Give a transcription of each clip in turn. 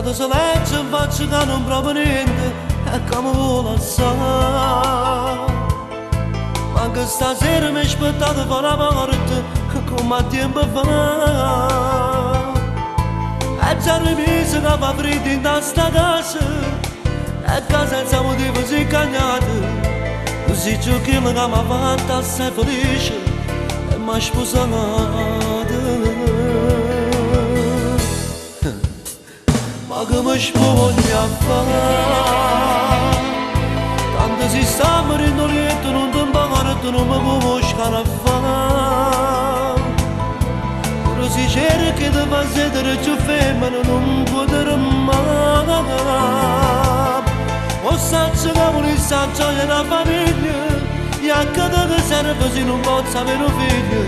Dat is een lijntje wat ze gaan om provenende e come vola sa. Anche stasera mi aspettate fuori la porta come a tempo fa. E già rimise che fa freddo in sta casa e casa senza motivo si è cagnata. Così giochino che mi ha fatto assai felice e mi ha sposato. Ma come ci voglio fare? Tanto si sta morendo lieto, non ti imparo, non mi conosco a fare. Però si cerca di far sedere più femmina, non potrà mai. O saccio che vuole sta gioia della famiglia, e anche che serve se non posso avere un figlio.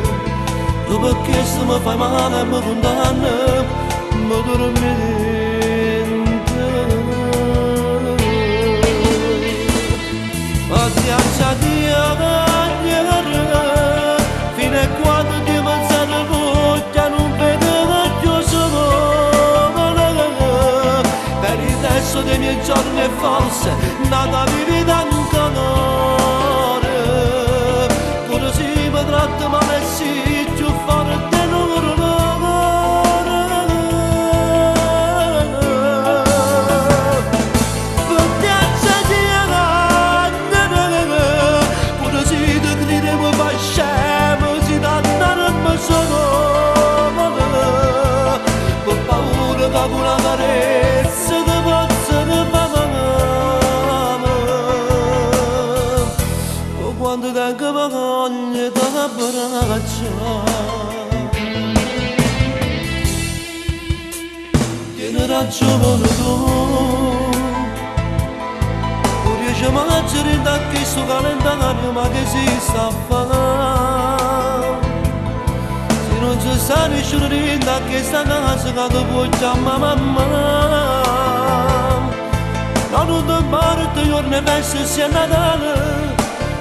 Tu perché se mi fai male e mi condanna, mi dormi. Fino a quando ti mangiare la bocca non vedo che io sono. Per il resto dei miei giorni è falsa, nata vivi d'ancora. Pure se mi tratto male sì, più forte non loro. Con la carezza di pozza di papà, o quando tengo voglia di abbracciare. Tieni ragione tu, non riesci a mangiare da questo calendario, ma che si sta a fare? Non ci sta nessuno da questa casa che ti può chiamare mamma. Non ti parte giorno e verso sia Natale,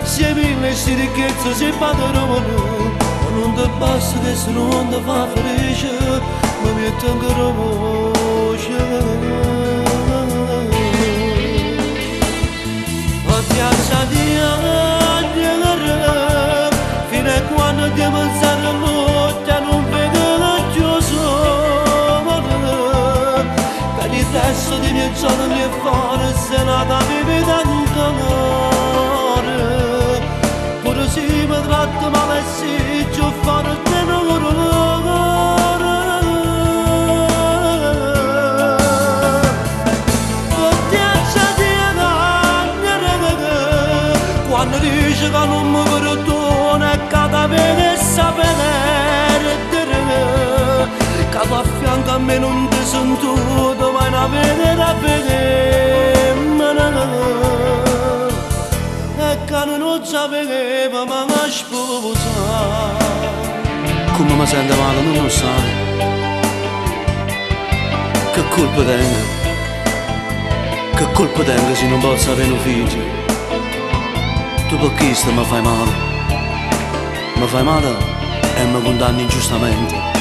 sia mille si ricchezza, si padrone. Non ti basta che se non ti fa felice, mi mette ancora voce. Ma piazza di fino a quando ti pensare a bocca non vedo che io sono. Per il resto dei miei giorni è fuori se nata vivi d'ancora. Pure se mi tratto male sì, più forte non loro. Quando dice che non mi perdona e cada vede sapere che tu a fianco a me non ti sento, mai una vede da vedere. E che non sapeva ma mi sposa. Come mi sento male non lo sai. Che colpa tengo? Che colpa tengo se non posso avere un figlio? Tu perché mi fai male? Mi fai male e mi condanni ingiustamente.